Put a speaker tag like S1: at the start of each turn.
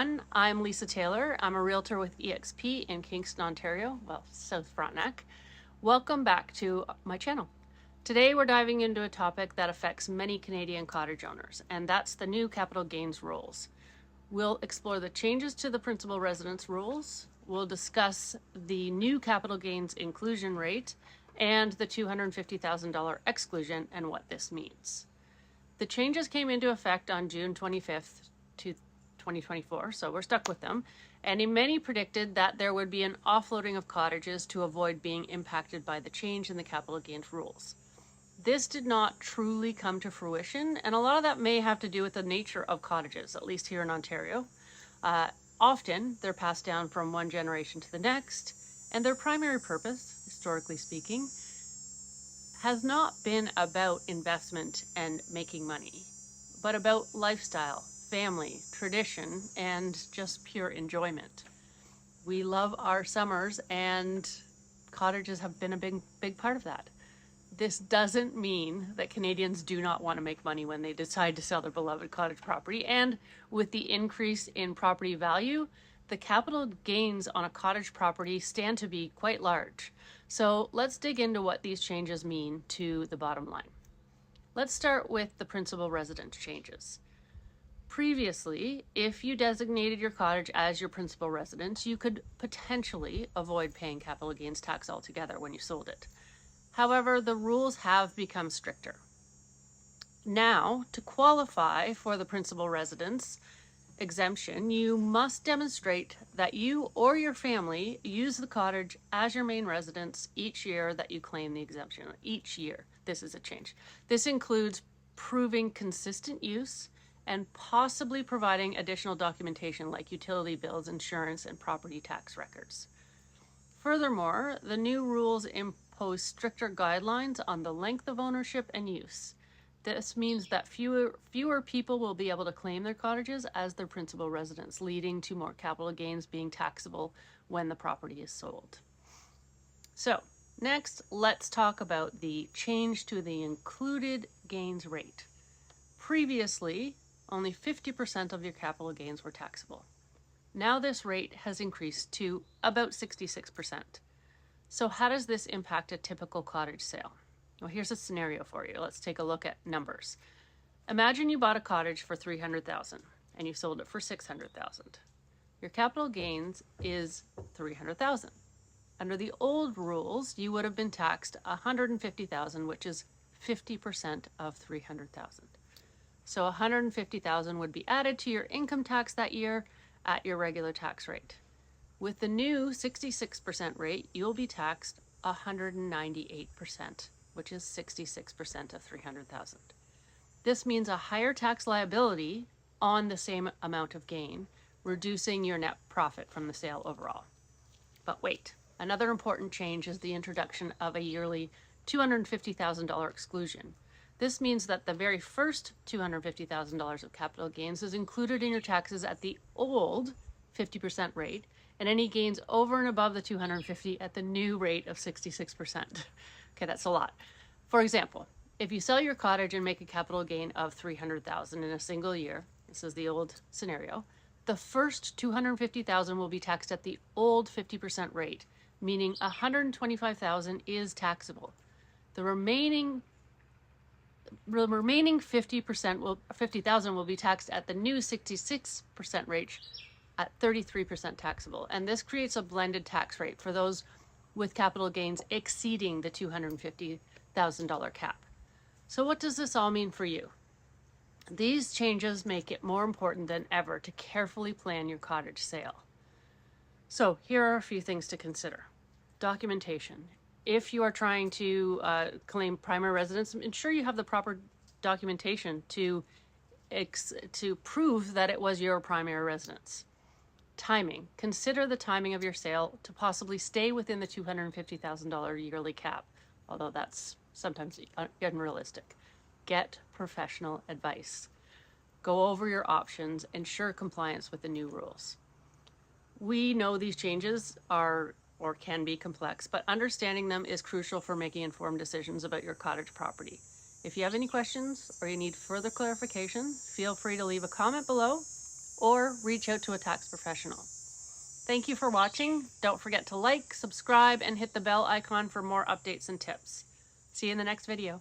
S1: everyone. I'm Lisa Taylor. I'm a realtor with eXp in Kingston, Ontario, South Frontenac. Welcome back to my channel. Today we're diving into a topic that affects many Canadian cottage owners, and that's the new capital gains rules. We'll explore the changes to the principal residence rules. We'll discuss the new capital gains inclusion rate and the $250,000 exclusion and what this means. The changes came into effect on June 25th, 2024, so we're stuck with them. And many predicted that there would be an offloading of cottages to avoid being impacted by the change in the capital gains rules. This did not truly come to fruition, and a lot of that may have to do with the nature of cottages, at least here in Ontario. Often, they're passed down from one generation to the next, and their primary purpose, historically speaking, has not been about investment and making money, but about lifestyle, family, tradition, and just pure enjoyment. We love our summers, and cottages have been a big part of that. This doesn't mean that Canadians do not want to make money when they decide to sell their beloved cottage property. And with the increase in property value, the capital gains on a cottage property stand to be quite large. So let's dig into what these changes mean to the bottom line. Let's start with the principal residence changes. Previously, if you designated your cottage as your principal residence, you could potentially avoid paying capital gains tax altogether when you sold it. However, the rules have become stricter. Now, to qualify for the principal residence exemption, you must demonstrate that you or your family use the cottage as your main residence each year that you claim the exemption. Each year, this is a change. This includes proving consistent use and possibly providing additional documentation like utility bills, insurance, and property tax records. Furthermore, the new rules impose stricter guidelines on the length of ownership and use. This means that fewer people will be able to claim their cottages as their principal residence, leading to more capital gains being taxable when the property is sold. So next, let's talk about the change to the included gains rate. Previously, only 50% of your capital gains were taxable. Now this rate has increased to about 66%. So how does this impact a typical cottage sale? Well, here's a scenario for you. Let's take a look at numbers. Imagine you bought a cottage for $300,000 and you sold it for $600,000. Your capital gains is $300,000. Under the old rules, you would have been taxed $150,000, which is 50% of $300,000. So $150,000 would be added to your income tax that year at your regular tax rate. With the new 66% rate, you'll be taxed 198%, which is 66% of $300,000. This means a higher tax liability on the same amount of gain, reducing your net profit from the sale overall. But wait, another important change is the introduction of a yearly $250,000 exclusion. This means that the very first $250,000 of capital gains is included in your taxes at the old 50% rate, and any gains over and above the 250 at the new rate of 66%. Okay, that's a lot. For example, if you sell your cottage and make a capital gain of $300,000 in a single year, this is the old scenario, the first $250,000 will be taxed at the old 50% rate, meaning $125,000 is taxable. The remaining 50,000 will be taxed at the new 66% rate at 33% taxable. And this creates a blended tax rate for those with capital gains exceeding the $250,000 cap. So what does this all mean for you? These changes make it more important than ever to carefully plan your cottage sale. So here are a few things to consider. Documentation. If you are trying to claim primary residence, ensure you have the proper documentation to prove that it was your primary residence. Timing. Consider the timing of your sale to possibly stay within the $250,000 yearly cap, although that's sometimes unrealistic. Get professional advice. Go over your options. Ensure compliance with the new rules. We know these changes are or can be complex, but understanding them is crucial for making informed decisions about your cottage property. If you have any questions or you need further clarification, feel free to leave a comment below or reach out to a tax professional. Thank you for watching. Don't forget to like, subscribe, and hit the bell icon for more updates and tips. See you in the next video.